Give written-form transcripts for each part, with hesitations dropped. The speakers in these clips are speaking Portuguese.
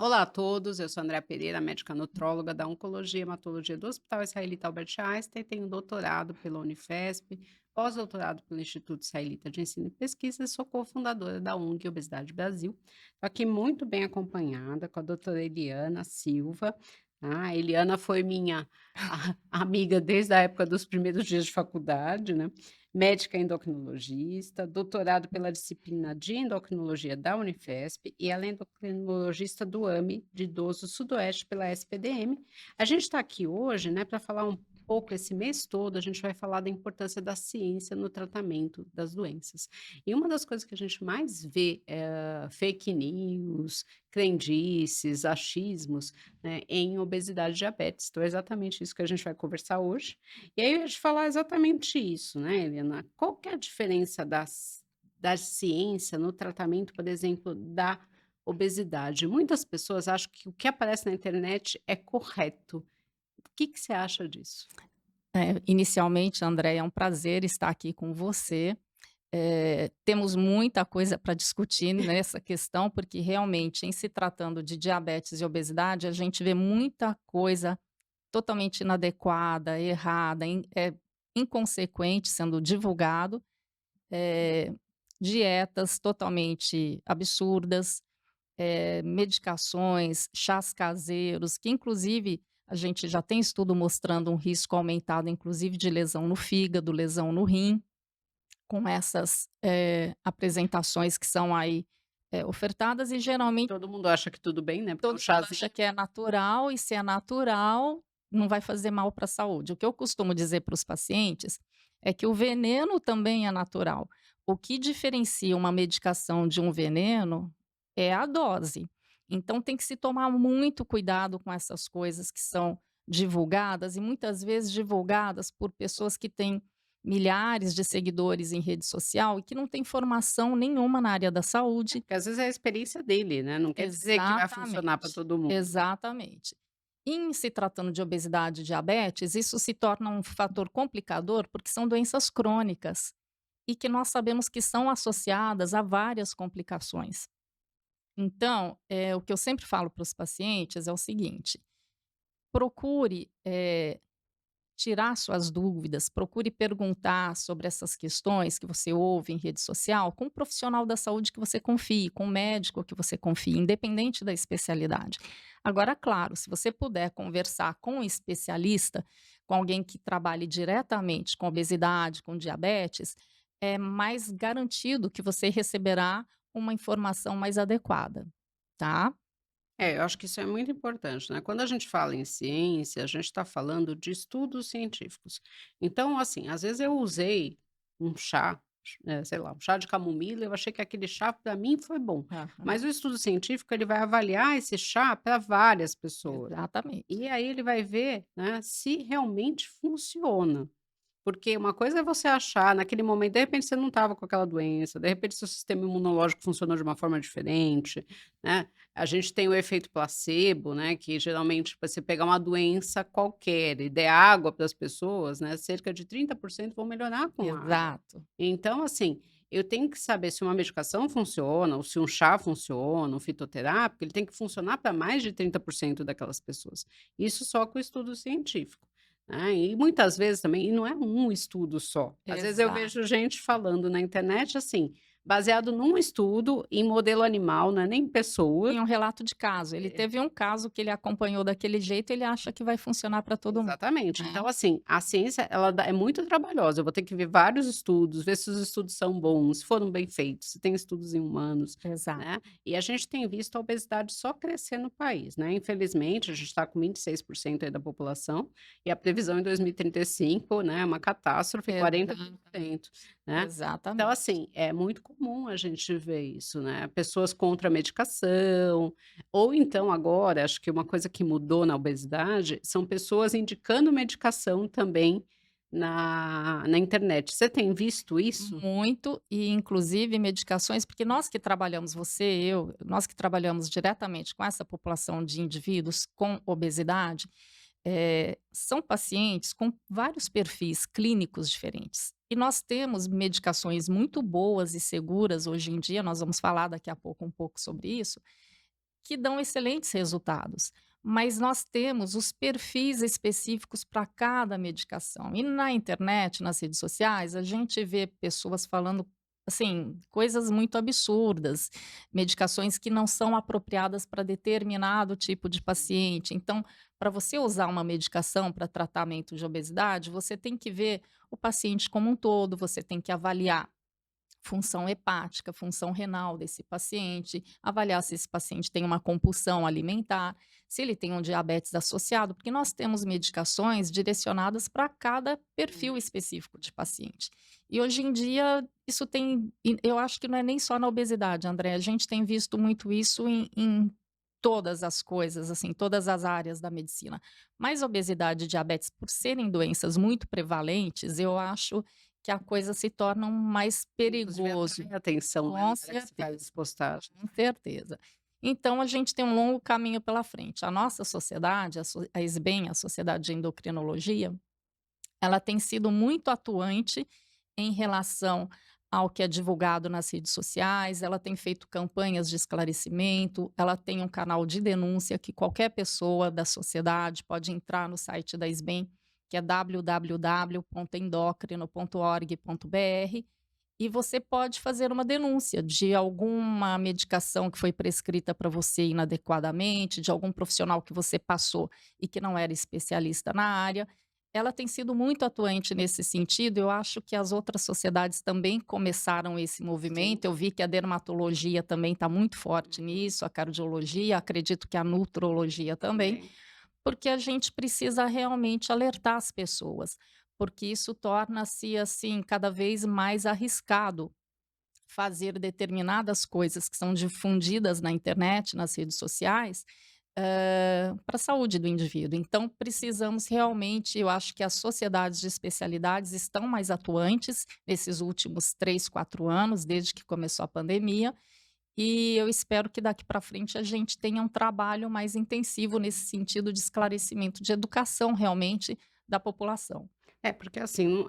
Olá a todos, eu sou Andréa Pereira, médica nutróloga da Oncologia e Hematologia do Hospital Israelita Albert Einstein, tenho doutorado pela Unifesp, pós-doutorado pelo Instituto Israelita de Ensino e Pesquisa e sou cofundadora da ONG Obesidade Brasil. Estou aqui muito bem acompanhada com a doutora Eliana Silva. A Eliana foi minha amiga desde a época dos primeiros dias de faculdade, né? Médica endocrinologista, doutorado pela disciplina de endocrinologia da Unifesp e ela é endocrinologista do AME de Idoso Sudoeste pela SPDM. A gente está aqui hoje, né, para falar um pouco, esse mês todo, a gente vai falar da importância da ciência no tratamento das doenças. E uma das coisas que a gente mais vê é fake news, crendices, achismos, né, em obesidade e diabetes. Então, é exatamente isso que a gente vai conversar hoje. E aí eu ia te falar exatamente isso, né, Helena? Qual que é a diferença da ciência no tratamento, por exemplo, da obesidade? Muitas pessoas acham que o que aparece na internet é correto. O que que você acha disso? Inicialmente, André, é um prazer estar aqui com você. Temos muita coisa para discutir nessa questão, porque realmente, em se tratando de diabetes e obesidade, a gente vê muita coisa totalmente inadequada, errada, inconsequente sendo divulgado, eh, dietas totalmente absurdas, medicações, chás caseiros, que inclusive a gente já tem estudo mostrando um risco aumentado, inclusive de lesão no fígado, lesão no rim, com essas, apresentações que são aí, ofertadas e geralmente Todo mundo acha que tudo bem, né, porque é um todo mundo chazinho. acha que é natural e se é natural, não vai fazer mal para a saúde. O que eu costumo dizer para os pacientes é que o veneno também é natural. O que diferencia uma medicação de um veneno é a dose. Então tem que se tomar muito cuidado com essas coisas que são divulgadas e muitas vezes divulgadas por pessoas que têm milhares de seguidores em rede social e que não têm formação nenhuma na área da saúde. Porque às vezes é a experiência dele, né, não quer dizer que vai funcionar para Exatamente, todo mundo. exatamente. Em se tratando de obesidade e diabetes, isso se torna um fator complicador, porque são doenças crônicas e que nós sabemos que são associadas a várias complicações. Então, o que eu sempre falo para os pacientes é o seguinte: procure, tirar suas dúvidas, procure perguntar sobre essas questões que você ouve em rede social com um profissional da saúde que você confie, com um médico que você confie, independente da especialidade. Agora, claro, se você puder conversar com um especialista, com alguém que trabalhe diretamente com obesidade, com diabetes, é mais garantido que você receberá uma informação mais adequada, tá? É, eu acho que isso é muito importante, né? Quando a gente fala em ciência, a gente está falando de estudos científicos. Então, assim, às vezes eu usei um chá, sei lá, um chá de camomila, eu achei que aquele chá para mim foi bom. Aham, Mas o estudo científico, ele vai avaliar esse chá para várias pessoas. exatamente. E aí ele vai ver, né, se realmente funciona. Porque uma coisa é você achar naquele momento, de repente você não estava com aquela doença, de repente seu sistema imunológico funcionou de uma forma diferente, né. A gente tem o efeito placebo, né, que geralmente você pegar uma doença qualquer e der água para as pessoas, né, cerca de 30% vão melhorar com água. Exato. Então, assim, eu tenho que saber se uma medicação funciona ou se um chá funciona, um fitoterápico, ele tem que funcionar para mais de 30% daquelas pessoas. Isso só com estudo científico. E muitas vezes também e não é um estudo só. Às vezes eu Exato. vejo gente falando na internet, assim, baseado num estudo em modelo animal, não é nem pessoa. Em um relato de caso, ele É. teve um caso que ele acompanhou daquele jeito, ele acha que vai funcionar para todo mundo, Exatamente. né. Então, assim, a ciência ela é muito trabalhosa, eu vou ter que ver vários estudos, ver se os estudos são bons, se foram bem feitos, se tem estudos em humanos, Exato. né. E a gente tem visto a obesidade só crescer no país, né, infelizmente a gente está com 26% aí da população, e a previsão em 2035, né, é uma catástrofe, Exatamente, 40%, né. Então, exatamente. assim, é muito comum a gente ver isso, né, pessoas contra a medicação, ou então agora, acho que uma coisa que mudou na obesidade, são pessoas indicando medicação também na internet. Você tem visto isso? Muito, e inclusive medicações porque nós que trabalhamos, você, eu, nós que trabalhamos diretamente com essa população de indivíduos com obesidade, são pacientes com vários perfis clínicos diferentes. E nós temos medicações muito boas e seguras hoje em dia, nós vamos falar daqui a pouco um pouco sobre isso, que dão excelentes resultados. Mas nós temos os perfis específicos para cada medicação. E na internet, nas redes sociais, a gente vê pessoas falando assim, coisas muito absurdas, medicações que não são apropriadas para determinado tipo de paciente. Então, para você usar uma medicação para tratamento de obesidade, você tem que ver o paciente como um todo, você tem que avaliar função hepática, função renal desse paciente, avaliar se esse paciente tem uma compulsão alimentar, se ele tem um diabetes associado, porque nós temos medicações direcionadas para cada perfil específico de paciente. E hoje em dia, isso tem, e eu acho que não é nem só na obesidade, André, a gente tem visto muito isso em todas as coisas, assim, todas as áreas da medicina. Mas obesidade e diabetes, por serem doenças muito prevalentes, eu acho que a coisa se torna um mais Inclusive perigoso. atrai atenção, né, Com na hora que se faz certeza, as postagens. com certeza. Então a gente tem um longo caminho pela frente. A nossa sociedade, a SBEM, a Sociedade de Endocrinologia, ela tem sido muito atuante em relação ao que é divulgado nas redes sociais, ela tem feito campanhas de esclarecimento, ela tem um canal de denúncia que qualquer pessoa da sociedade pode entrar no site da SBEM, que é www.endocrino.org.br, e você pode fazer uma denúncia de alguma medicação que foi prescrita para você inadequadamente, de algum profissional que você passou e que não era especialista na área. Ela tem sido muito atuante nesse sentido. Eu acho que as outras sociedades também começaram esse Sim. movimento. Eu vi que a dermatologia também está muito forte nisso, a cardiologia, acredito que a nutrologia também, Também. porque a gente precisa realmente alertar as pessoas, porque isso torna-se assim cada vez mais arriscado fazer determinadas coisas que são difundidas na internet, nas redes sociais, para a saúde do indivíduo. Então, precisamos realmente, eu acho que as sociedades de especialidades estão mais atuantes nesses últimos 3, 4 anos, desde que começou a pandemia, e eu espero que daqui para frente a gente tenha um trabalho mais intensivo nesse sentido de esclarecimento, de educação realmente da população. É, porque assim,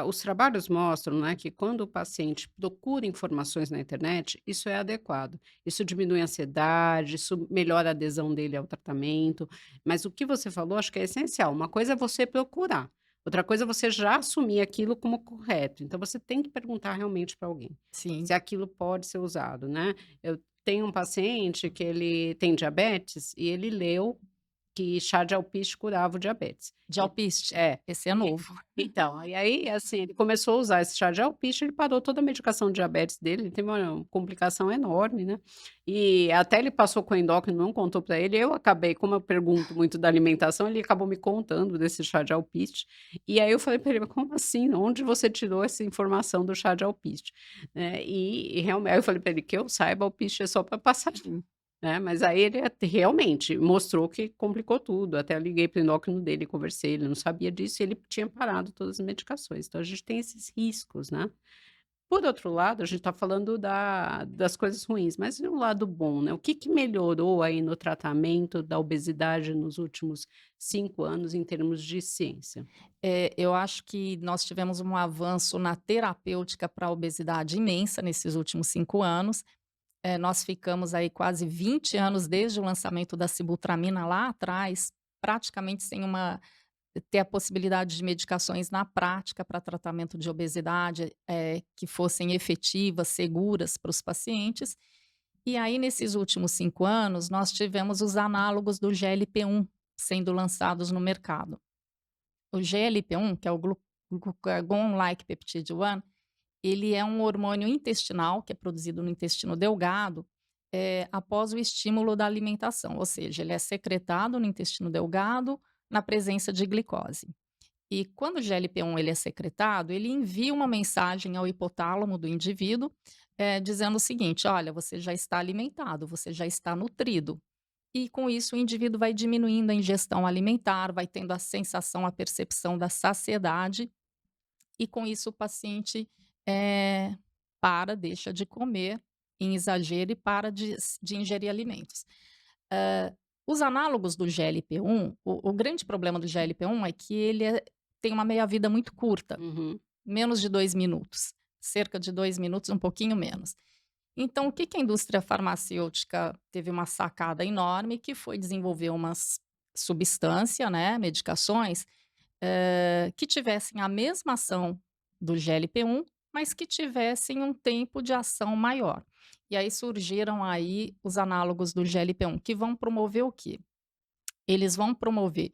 os trabalhos mostram, né, que quando o paciente procura informações na internet, isso é adequado. Isso diminui a ansiedade, isso melhora a adesão dele ao tratamento. Mas o que você falou, acho que é essencial. Uma coisa é você procurar, outra coisa é você já assumir aquilo como correto. Então você tem que perguntar realmente para alguém Sim, se aquilo pode ser usado, né? Eu tenho um paciente que ele tem diabetes e ele leu que chá de alpiste curava o diabetes. de E alpiste, é. esse é novo. Então, e aí, assim, ele começou a usar esse chá de alpiste, ele parou toda a medicação de diabetes dele, ele teve uma complicação enorme, né, e até ele passou com o endócrino, não contou para ele, eu acabei, como eu pergunto muito da alimentação, ele acabou me contando desse chá de alpiste, e aí eu falei para ele: "Mas como assim? Onde você tirou essa informação do chá de alpiste?", e realmente aí eu falei para ele: "Que eu saiba, alpiste é só para passarinho", né, mas aí ele realmente mostrou que complicou tudo, até eu liguei para o endócrino dele, conversei, ele não sabia disso e ele tinha parado todas as medicações, então a gente tem esses riscos, né. Por outro lado, a gente está falando das coisas ruins, mas e o lado bom, né, o que que melhorou aí no tratamento da obesidade nos últimos 5 anos em termos de ciência? Eu acho que nós tivemos um avanço na terapêutica para a obesidade imensa nesses últimos 5 anos. Nós ficamos aí quase 20 anos desde o lançamento da sibutramina lá atrás, praticamente sem ter a possibilidade de medicações na prática para tratamento de obesidade, que fossem efetivas, seguras para os pacientes. E aí, nesses últimos 5 anos, nós tivemos os análogos do GLP-1 sendo lançados no mercado. O GLP-1, que é o Glucagon-like peptide 1, ele é um hormônio intestinal que é produzido no intestino delgado, após o estímulo da alimentação, ou seja, ele é secretado no intestino delgado na presença de glicose. E quando o GLP-1 ele é secretado, ele envia uma mensagem ao hipotálamo do indivíduo, dizendo o seguinte: olha, você já está alimentado, você já está nutrido. E com isso o indivíduo vai diminuindo a ingestão alimentar, vai tendo a sensação, a percepção da saciedade, e com isso o paciente deixa de comer em exagero e para de ingerir alimentos. Os análogos do GLP-1, o grande problema do GLP-1 é que ele tem uma meia-vida muito curta, Uhum. menos de 2 minutos, cerca de 2 minutos, um pouquinho menos. Então, o que que a indústria farmacêutica teve uma sacada enorme, que foi desenvolver umas substância, né, medicações, que tivessem a mesma ação do GLP-1, mas que tivessem um tempo de ação maior. E aí surgiram aí os análogos do GLP-1, que vão promover o quê? Eles vão promover,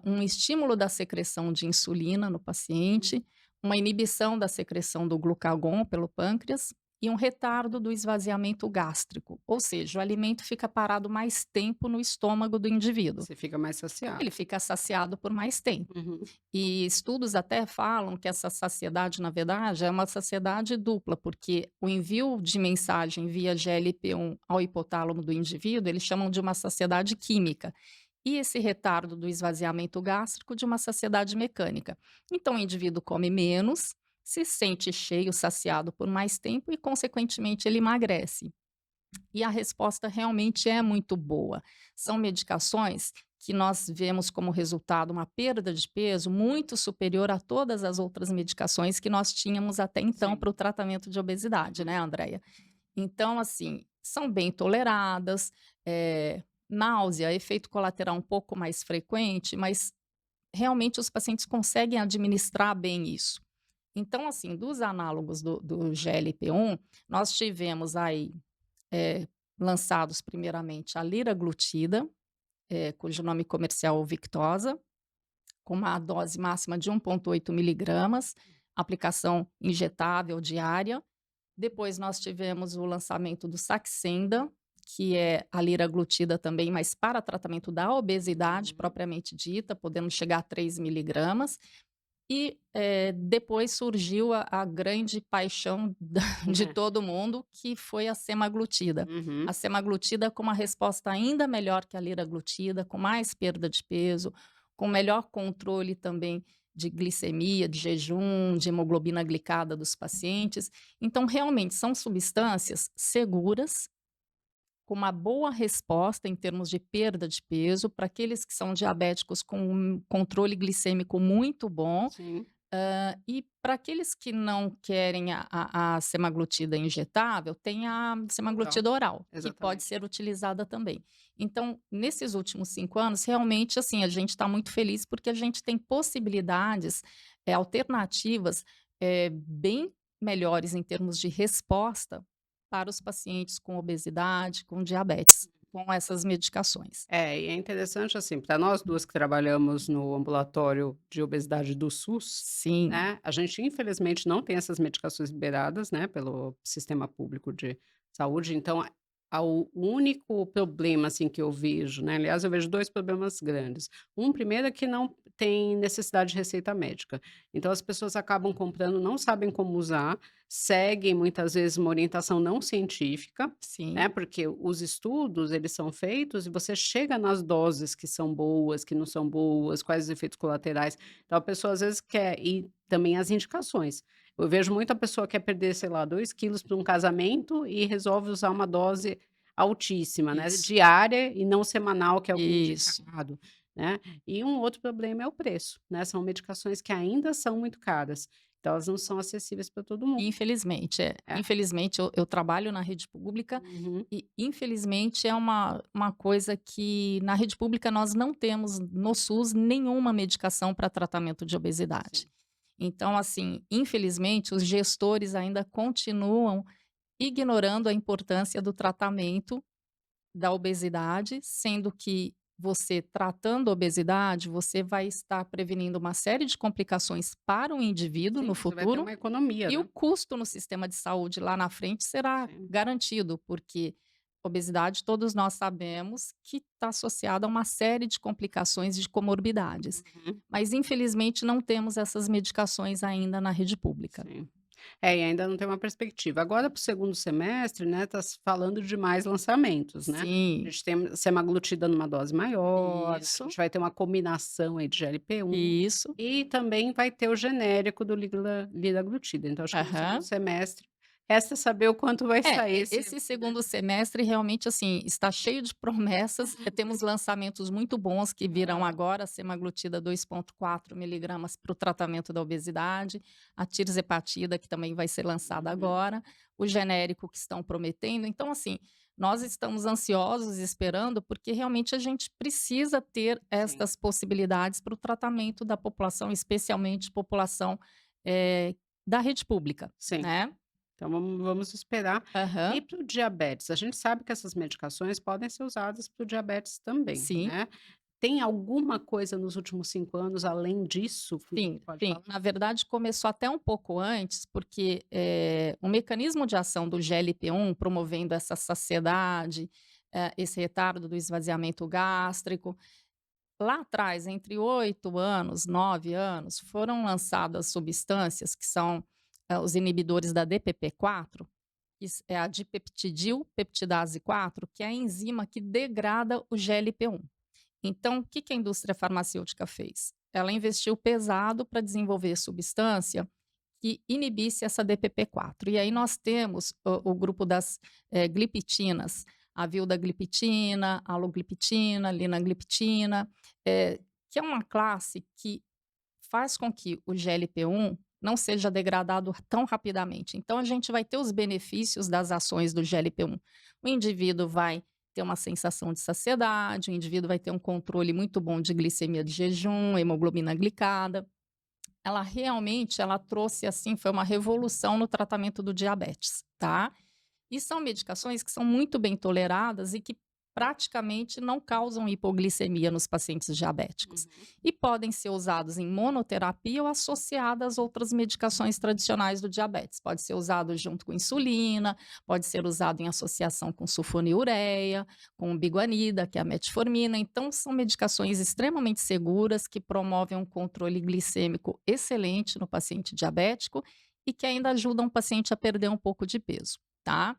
um estímulo da secreção de insulina no paciente, uma inibição da secreção do glucagon pelo pâncreas e um retardo do esvaziamento gástrico, ou seja, o alimento fica parado mais tempo no estômago do indivíduo. Você fica mais saciado. Ele fica saciado por mais tempo. Uhum. E estudos até falam que essa saciedade, na verdade, é uma saciedade dupla, porque o envio de mensagem via GLP-1 ao hipotálamo do indivíduo, eles chamam de uma saciedade química. E esse retardo do esvaziamento gástrico de uma saciedade mecânica. Então, o indivíduo come menos, se sente cheio, saciado por mais tempo e, consequentemente, ele emagrece. E a resposta realmente é muito boa. São medicações que nós vemos como resultado uma perda de peso muito superior a todas as outras medicações que nós tínhamos até então Sim. para o tratamento de obesidade, né, Andréia? Então, assim, são bem toleradas, náusea, efeito colateral um pouco mais frequente, mas realmente os pacientes conseguem administrar bem isso. Então, assim, dos análogos do GLP-1, nós tivemos aí eh, lançados primeiramente a liraglutida, cujo nome comercial é Victoza, com uma dose máxima de 1,8 miligramas, aplicação injetável diária. Depois nós tivemos o lançamento do Saxenda, que é a liraglutida também, mas para tratamento da obesidade Uhum. propriamente dita, podendo chegar a 3 miligramas. E, depois surgiu a grande paixão de É. todo mundo, que foi a semaglutida. A Uhum. semaglutida com uma resposta ainda melhor que a liraglutida, com mais perda de peso, com melhor controle também de glicemia, de jejum, de hemoglobina glicada dos pacientes. Então, realmente são substâncias seguras, com uma boa resposta em termos de perda de peso, para aqueles que são diabéticos com um controle glicêmico muito bom, Sim. e para aqueles que não querem a semaglutida injetável, tem a Oral. semaglutida oral, que pode Exatamente. ser utilizada também. Então, nesses últimos 5 anos, realmente, assim, a gente está muito feliz, porque a gente tem possibilidades, alternativas, bem melhores em termos de resposta para os pacientes com obesidade, com diabetes, com essas medicações. É, e é interessante, assim, para nós 2 que trabalhamos no ambulatório de obesidade do SUS, Sim, né, a gente infelizmente não tem essas medicações liberadas, né, pelo sistema público de saúde, então o único problema, assim, que eu vejo, né, aliás eu vejo 2 problemas grandes. Um primeiro é que não tem necessidade de receita médica, então as pessoas acabam comprando, não sabem como usar, seguem muitas vezes uma orientação não científica, sim, né, porque os estudos, eles são feitos e você chega nas doses que são boas, que não são boas, quais os efeitos colaterais. Então a pessoa às vezes quer e também as indicações. Eu vejo muita pessoa que quer perder, sei lá, 2 quilos para um casamento e resolve usar uma dose altíssima, né, isso, diária e não semanal, que é o que é isso. indicado, né. E um outro problema é o preço, né, são medicações que ainda são muito caras, então elas não são acessíveis para todo mundo. Infelizmente, é. É. Infelizmente, eu trabalho na rede pública Uhum. e, infelizmente, é uma coisa que na rede pública nós não temos no SUS nenhuma medicação para tratamento de obesidade. Sim. Então, assim, infelizmente, os gestores ainda continuam ignorando a importância do tratamento da obesidade, sendo que você tratando a obesidade, você vai estar prevenindo uma série de complicações para o indivíduo no Sim, você vai ter futuro uma economia, e o né. custo no sistema de saúde lá na frente será Sim. garantido, porque obesidade todos nós sabemos que está associada a uma série de complicações e de comorbidades. Uhum. Mas infelizmente não temos essas medicações ainda na rede pública. Sim. É, e ainda não tem uma perspectiva. Agora para o segundo semestre, né, tá se falando de mais lançamentos, né. A Sim, gente tem semaglutida numa dose maior, né, a isso, gente vai ter uma combinação aí de GLP-1 isso, e também vai ter o genérico do liraglutida. Então acho que no segundo aham, semestre, Resta saber o quanto vai sair esse Esse segundo semestre realmente, assim, está cheio de promessas, temos lançamentos muito bons que virão Hã. agora, a semaglutida 2,4 miligramas para o tratamento da obesidade, a tirzepatida que também vai ser lançada Uhum. agora, o genérico que estão prometendo. Então, assim, nós estamos ansiosos esperando, porque realmente a gente precisa ter Sim, estas possibilidades para o tratamento da população, especialmente população, eh, da rede pública, sim. né. Então vamos esperar. E Aham. para o diabetes? A gente sabe que essas medicações podem ser usadas para o diabetes também, Sim. né. Tem alguma coisa nos últimos 5 anos além disso que você Sim, pode sim. falar? Na verdade, começou até um pouco antes, porque, o mecanismo de ação do GLP-1 promovendo essa saciedade, esse retardo do esvaziamento gástrico, lá atrás, entre 8 anos, 9 anos, foram lançadas substâncias que são, os inibidores da DPP-4, é a dipeptidil peptidase 4, que é a enzima que degrada o GLP-1. Então, o que que a indústria farmacêutica fez? Ela investiu pesado para desenvolver substância que inibisse essa DPP-4. E aí nós temos o grupo das glipitinas, a vildagliptina, a alogliptina, linagliptina, que é uma classe que faz com que o GLP-1 não seja degradado tão rapidamente. Então, a gente vai ter os benefícios das ações do GLP-1. O indivíduo vai ter uma sensação de saciedade, o indivíduo vai ter um controle muito bom de glicemia de jejum, hemoglobina glicada. Ela realmente, ela trouxe assim, foi uma revolução no tratamento do diabetes, tá? E são medicações que são muito bem toleradas e que praticamente não causam hipoglicemia nos pacientes diabéticos. Uhum. E podem ser usados em monoterapia ou associadas a outras medicações tradicionais do diabetes. Pode ser usado junto com insulina, pode ser usado em associação com sulfonilureia, com biguanida, que é a metformina. Então, são medicações extremamente seguras que promovem um controle glicêmico excelente no paciente diabético e que ainda ajudam o paciente a perder um pouco de peso, tá?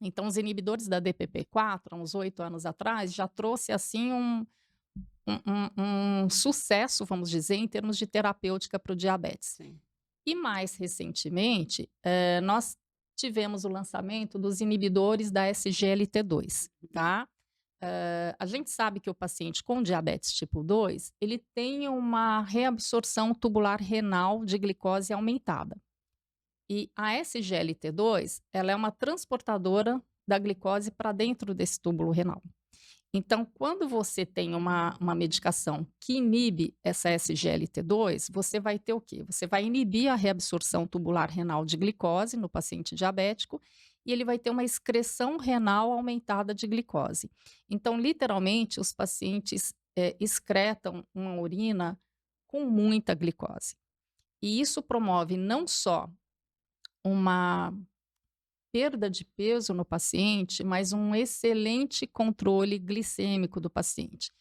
Então, os inibidores da DPP-4, há uns 8 anos atrás, já trouxe assim um sucesso, vamos dizer, em termos de terapêutica para o diabetes. Sim. E mais recentemente, nós tivemos o lançamento dos inibidores da SGLT2, tá? A gente sabe que o paciente com diabetes tipo 2, ele tem uma reabsorção tubular renal de glicose aumentada. E a SGLT2, ela é uma transportadora da glicose para dentro desse túbulo renal. Então, quando você tem uma medicação que inibe essa SGLT2, você vai ter o quê? Você vai inibir a reabsorção tubular renal de glicose no paciente diabético e ele vai ter uma excreção renal aumentada de glicose. Então, literalmente, os pacientes excretam uma urina com muita glicose. E isso promove não só uma perda de peso no paciente, mas um excelente controle glicêmico do paciente,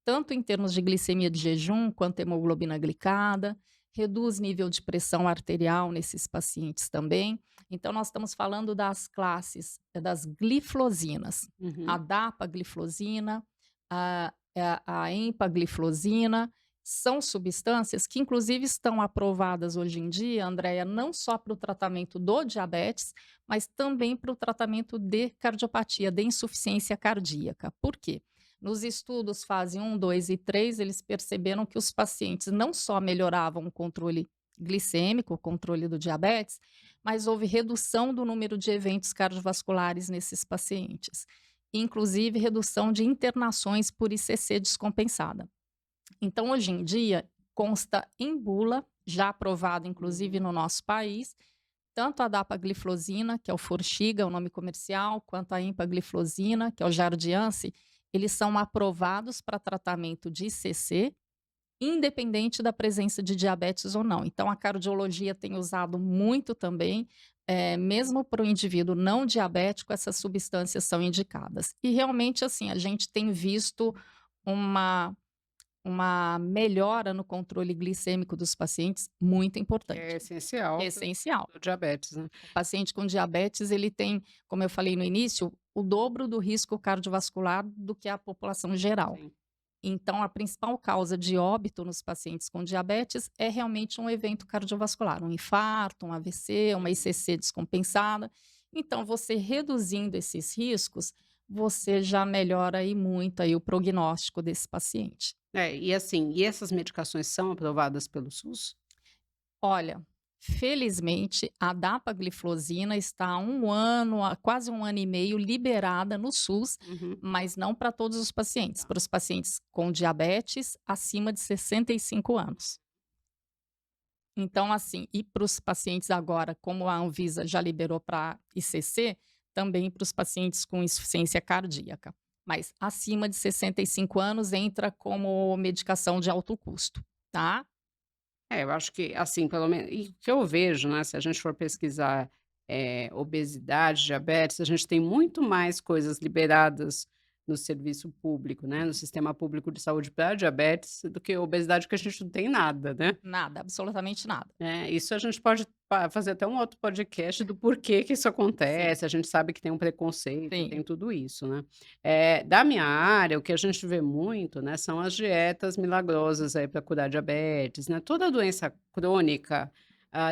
tanto em termos de glicemia de jejum quanto hemoglobina glicada, reduz nível de pressão arterial nesses pacientes também. Então, nós estamos falando das classes das gliflosinas, a Uhum. dapagliflozina, a empagliflozina, são substâncias que, inclusive, estão aprovadas hoje em dia, Andréia, não só para o tratamento do diabetes, mas também para o tratamento de cardiopatia, de insuficiência cardíaca. Por quê? Nos estudos fase 1, 2 e 3, eles perceberam que os pacientes não só melhoravam o controle glicêmico, o controle do diabetes, mas houve redução do número de eventos cardiovasculares nesses pacientes, inclusive redução de internações por ICC descompensada. Então, hoje em dia, consta em bula, já aprovado inclusive Uhum. no nosso país, tanto a dapagliflozina, que é o Forxiga, o nome comercial, quanto a empagliflozina, que é o Jardiance, eles são aprovados para tratamento de ICC, independente da presença de diabetes ou não. Então, a cardiologia tem usado muito também, mesmo para o indivíduo não diabético, essas substâncias são indicadas. E realmente, assim, a gente tem visto uma melhora no controle glicêmico dos pacientes muito Que é importante, essencial para essencial. o diabetes, né. O paciente com diabetes, ele tem, como eu falei no início, o dobro do risco cardiovascular do que a população geral. Sim. Então, a principal causa de óbito nos pacientes com diabetes é realmente um evento cardiovascular, um infarto, um AVC, uma ICC descompensada. Então, você reduzindo esses riscos, você já melhora aí muito aí o prognóstico desse paciente. É, e assim, e essas medicações são aprovadas pelo SUS? Olha, felizmente a dapagliflozina está há 1 ano, há quase 1 ano e meio liberada no SUS, Uhum. mas não para todos os pacientes, Tá. para os pacientes com diabetes acima de 65 anos. Então, assim, e para os pacientes agora, como a Anvisa já liberou para ICC, também para os pacientes com insuficiência cardíaca. Mas acima de 65 anos entra como medicação de alto custo, tá? É, eu acho que, assim, pelo menos e o que eu vejo, né, se a gente for pesquisar, obesidade, diabetes, a gente tem muito mais coisas liberadas no serviço público, né, no sistema público de saúde para diabetes, do que obesidade, que a gente não tem nada, né. Nada, absolutamente nada. Isso a gente pode fazer até um outro podcast do porquê que isso Sim, acontece, a gente sabe que tem um preconceito, sim, tem tudo isso, né. Da minha área, o que a gente vê muito, né, são as dietas milagrosas aí para curar diabetes, né. Toda doença crônica,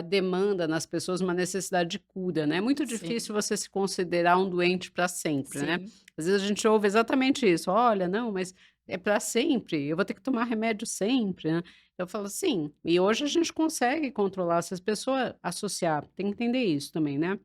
demanda nas pessoas uma necessidade de cura, né. É muito sim, difícil você se considerar um doente para sempre, né. sim, Às vezes a gente ouve exatamente isso: "Olha, não, mas é para sempre, eu vou ter que tomar remédio sempre", né. Eu falo: "Sim", e hoje a gente consegue controlar, se as pessoas associar, tem que entender isso também, né,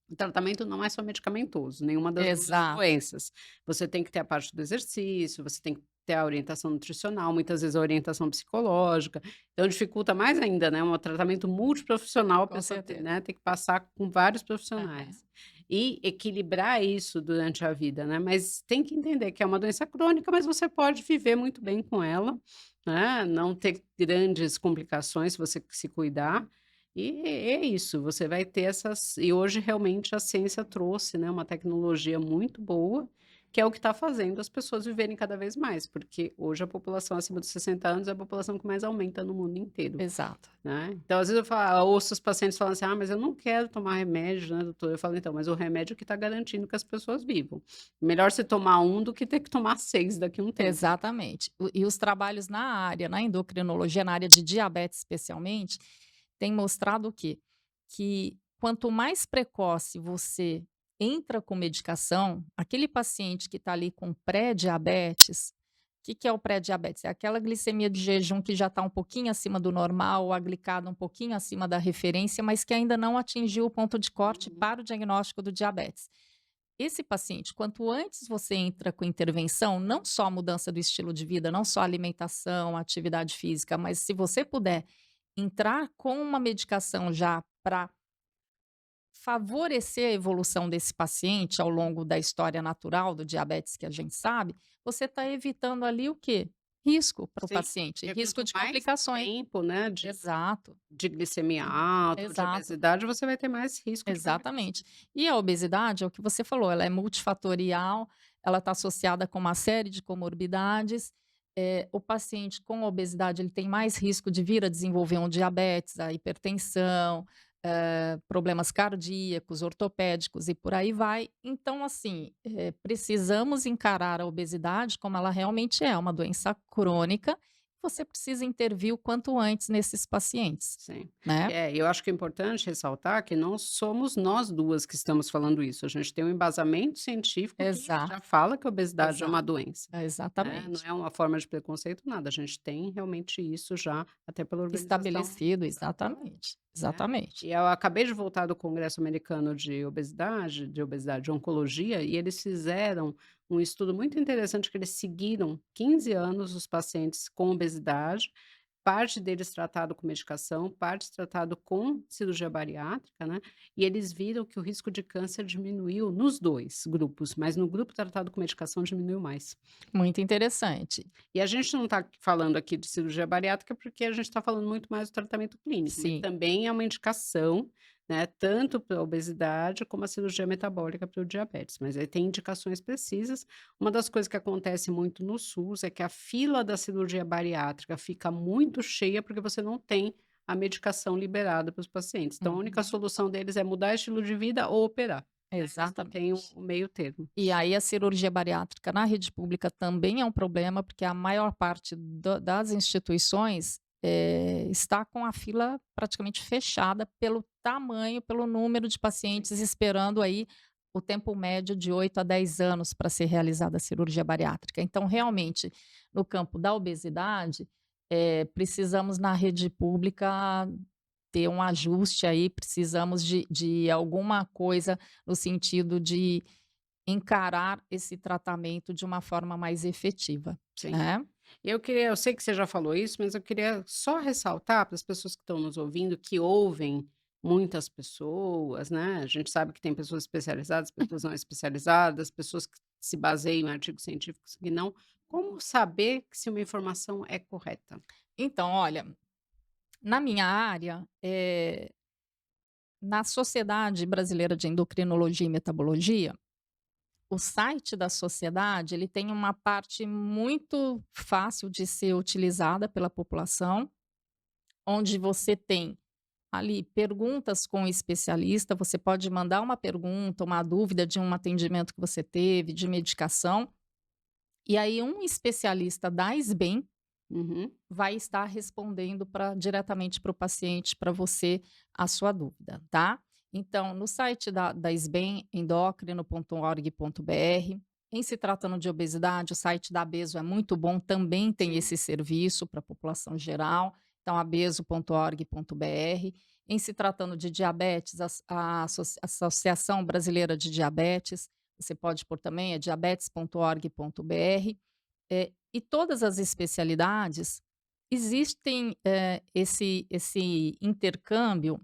o tratamento não é só medicamentoso, nenhuma das 2 exato, doenças. Você tem que ter a parte do exercício, você tem que ter a orientação nutricional, muitas vezes a orientação psicológica, então dificulta mais ainda, né, um tratamento multiprofissional, a com pessoa certeza. tem que passar com vários É, profissionais. E equilibrar isso durante a vida, né, mas tem que entender que é uma doença crônica, mas você pode viver muito bem com ela, né, não ter grandes complicações se você se cuidar, e é isso, você vai ter essas e hoje realmente a ciência trouxe, né, uma tecnologia muito boa, que é o que está fazendo as pessoas viverem cada vez mais, porque hoje a população acima dos 60 anos é a população que mais aumenta no mundo inteiro, exato. né. Então às vezes ouço os pacientes falando assim: "Ah, mas eu não quero tomar remédio, né, doutor". Eu falo: "Então, mas o remédio é que está garantindo que as pessoas vivam. Melhor você tomar um do que ter que tomar 6 daqui a um tempo". Exatamente. E os trabalhos na área, na endocrinologia, na área de diabetes especialmente, têm mostrado o quê? Que quanto mais precoce você entra com medicação, aquele paciente que está ali com pré-diabetes, o que que é o pré-diabetes? É aquela glicemia de jejum que já está um pouquinho acima do normal, ou a glicada um pouquinho acima da referência, mas que ainda não atingiu o ponto de corte Uhum. para o diagnóstico do diabetes. Esse paciente, quanto antes você entra com intervenção, não só a mudança do estilo de vida, não só a alimentação, a atividade física, mas se você puder entrar com uma medicação já para favorecer a evolução desse paciente ao longo da história natural do diabetes que a gente sabe, você está evitando ali o quê? Risco para o Sim, paciente, porque risco quanto de mais complicações. tempo, né, Exato, de glicemia alta ou de exato. obesidade, você vai ter mais risco de Exatamente. complicações. E a obesidade, é o que você falou, ela é multifatorial, ela está associada com uma série de comorbidades. O paciente com obesidade, ele tem mais risco de vir a desenvolver um diabetes, a hipertensão, problemas cardíacos, ortopédicos e por aí vai. Então, assim, precisamos encarar a obesidade como ela realmente é, uma doença crônica. Você precisa intervir o quanto antes nesses pacientes, Sim. né? Eu acho que é importante ressaltar que não somos nós 2 que estamos falando isso, a gente tem um embasamento científico que já Exato, fala que a obesidade é uma exato. doença, né, não Exatamente. é uma forma de preconceito, nada, a gente tem realmente isso já, até pela Organização Estabelecido, Mundial, exatamente, né. exatamente. E eu acabei de voltar do Congresso Americano de Oncologia, e eles fizeram um estudo muito interessante que eles seguiram 15 anos os pacientes com obesidade, parte deles tratado com medicação, parte tratado com cirurgia bariátrica, né, e eles viram que o risco de câncer diminuiu nos 2 grupos, mas no grupo tratado com medicação diminuiu mais. Muito interessante. E a gente não está falando aqui de cirurgia bariátrica, porque a gente está falando muito mais do tratamento clínico, mas Sim. também é uma indicação, né, tanto para a obesidade como a cirurgia metabólica para o diabetes, mas aí tem indicações precisas. Uma das coisas que acontece muito no SUS é que a fila da cirurgia bariátrica fica muito cheia, porque você não tem a medicação liberada para os pacientes. Então a única Uhum. solução deles é mudar estilo de vida ou operar. Eles não têm o Exatamente. o meio termo. E aí a cirurgia bariátrica na rede pública também é um problema, porque a maior parte das instituições, está com a fila praticamente fechada pelo tamanho, pelo número de Sim, pacientes esperando aí o tempo médio de 8 a 10 anos para ser realizada a cirurgia bariátrica. Então, realmente, no campo da obesidade, precisamos na rede pública ter um ajuste aí, precisamos de alguma coisa no sentido de encarar esse tratamento de uma forma mais efetiva, sim. né. Eu sei que você já falou isso, mas eu queria só ressaltar para as pessoas que estão nos ouvindo, que ouvem muitas pessoas, né, a gente sabe que tem pessoas especializadas, pessoas não especializadas, pessoas que se baseiam em artigos científicos que não. Como saber se uma informação é correta? Então, olha, na minha área, na Sociedade Brasileira de Endocrinologia e Metabologia, o site da sociedade, ele tem uma parte muito fácil de ser utilizada pela população, onde você tem ali perguntas com o especialista, você pode mandar uma pergunta, uma dúvida de um atendimento que você teve, de medicação, e aí um especialista da SBEM Uhum, vai estar respondendo diretamente para o paciente, para você, a sua dúvida, tá? Então, no site da SBEM, endócrino.org.br, em se tratando de obesidade, o site da Abeso é muito bom, também tem sim. esse serviço para a população geral, então abeso.org.br. Em se tratando de diabetes, Associação Brasileira de Diabetes, você pode pôr também, é diabetes.org.br. E todas as especialidades existem, esse intercâmbio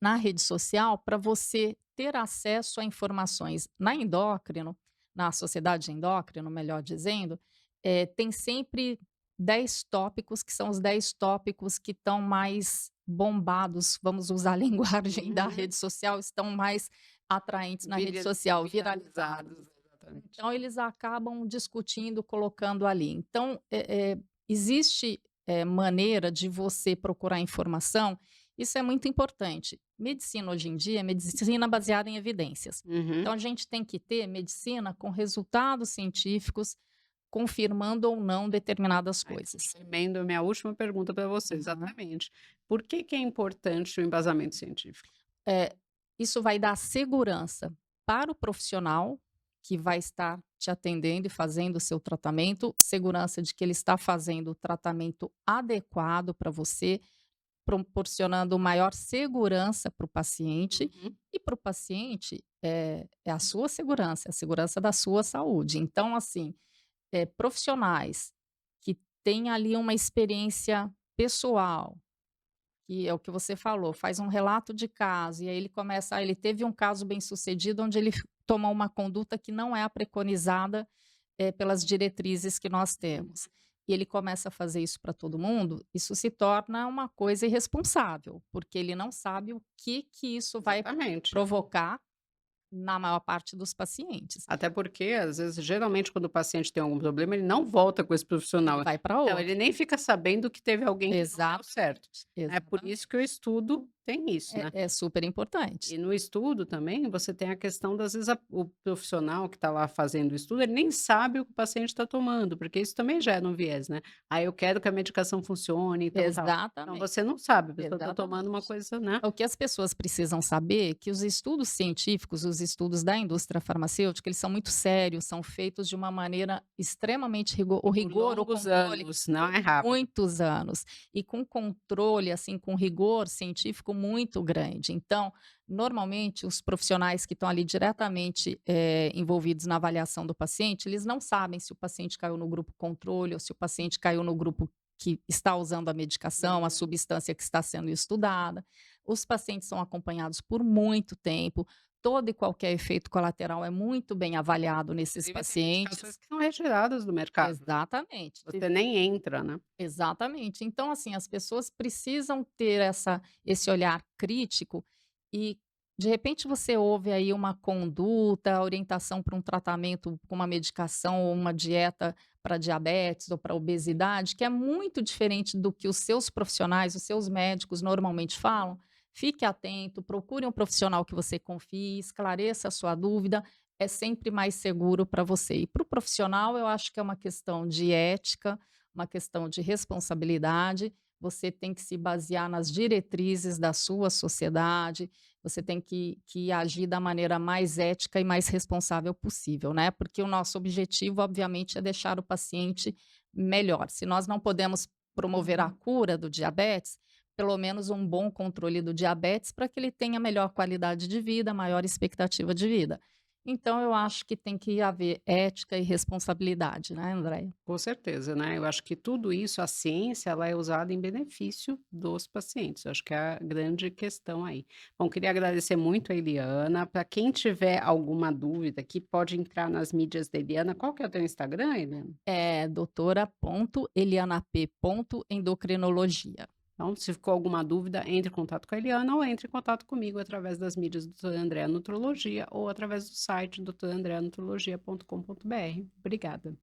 na rede social para você ter acesso a informações na endócrino, na sociedade de endócrino, melhor dizendo, tem sempre 10 tópicos que são os 10 tópicos que estão mais bombados, vamos usar a linguagem da Uhum. rede social, estão mais atraentes na rede Vira social, viralizados. Viralizados, exatamente. Então eles acabam discutindo, colocando ali. Então, existe, maneira de você procurar informação, isso é muito importante. Medicina hoje em dia é medicina baseada em evidências. Uhum. Então a gente tem que ter medicina com resultados científicos, confirmando ou não determinadas Aí coisas. já emendo a minha última pergunta para você, Uhum. exatamente. Por que que é importante o embasamento científico? Eh, Isso vai dar segurança para o profissional que vai estar te atendendo e fazendo o seu tratamento, segurança de que ele está fazendo o tratamento adequado para você, proporcionando maior segurança para o paciente, Uhum. e para o paciente é a sua segurança, é a segurança da sua saúde. Então, assim, profissionais que têm ali uma experiência pessoal, que é o que você falou, faz um relato de caso, e aí ele começa ele teve um caso bem-sucedido onde ele tomou uma conduta que não é a preconizada, pelas diretrizes que nós temos. E ele começa a fazer isso para todo mundo, isso se torna uma coisa irresponsável, porque ele não sabe o que que isso vai Exatamente. provocar na maior parte dos pacientes. Até porque, às vezes, geralmente, quando o paciente tem algum problema, ele não volta com esse Ele profissional. vai para Então, ele outro. nem fica sabendo que teve alguém que não deu certo. Exatamente, É por isso que o exatamente. estudo tem isso, né? É super importante. E no estudo também, você tem a questão das vezes o profissional que está lá fazendo o estudo, ele nem sabe o que o paciente está tomando, porque isso também gera um viés, né. "Ah, eu quero que a medicação funcione, então tal". Então Exatamente, você não sabe, a pessoa está tomando uma exatamente. coisa, né. O que as pessoas precisam saber é que os estudos científicos, os estudos da indústria farmacêutica, eles são muito sérios, são feitos de uma maneira extremamente E por o longos controle anos, não por é rápido. muitos anos, e com controle, assim, com rigor científico muito grande. Então, normalmente, os profissionais que estão ali diretamente, envolvidos na avaliação do paciente, eles não sabem se o paciente caiu no grupo controle ou se o paciente caiu no grupo que está usando a medicação, a Uhum. substância que está sendo estudada. Os pacientes são acompanhados por muito tempo, todo e qualquer efeito colateral é muito bem avaliado nesses Inclusive tem medicações pacientes. que são retiradas do mercado, né. Exatamente, Você nem entra, né. exatamente. Então, assim, as pessoas precisam ter esse olhar crítico e, de repente, você ouve aí uma conduta, orientação para um tratamento com uma medicação ou uma dieta para diabetes ou para obesidade, que é muito diferente do que os seus profissionais, os seus médicos normalmente falam. fique atento, procure um profissional que você confie, esclareça a sua dúvida, é sempre mais seguro para você. E para o profissional, eu acho que é uma questão de ética, uma questão de responsabilidade. Você tem que se basear nas diretrizes da sua sociedade, você tem que agir da maneira mais ética e mais responsável possível, né? Porque o nosso objetivo, obviamente, é deixar o paciente melhor. Se nós não podemos promover a cura do diabetes, pelo menos um bom controle do diabetes para que ele tenha melhor qualidade de vida, maior expectativa de vida. Então, eu acho que tem que haver ética e responsabilidade, né, Andréia? Com certeza, né, eu acho que tudo isso, a ciência, ela é usada em benefício dos pacientes, eu acho que é a grande questão aí. Bom, queria agradecer muito a Eliana, para quem tiver alguma dúvida aqui, pode entrar nas mídias da Eliana, qual que é o teu Instagram, Eliana? É doutora.elianap.endocrinologia. Então, se ficou alguma dúvida, entre em contato com a Eliana ou entre em contato comigo através das mídias do Dr. André Nutrologia ou através do site doutorandreanutrologia.com.br. Obrigada.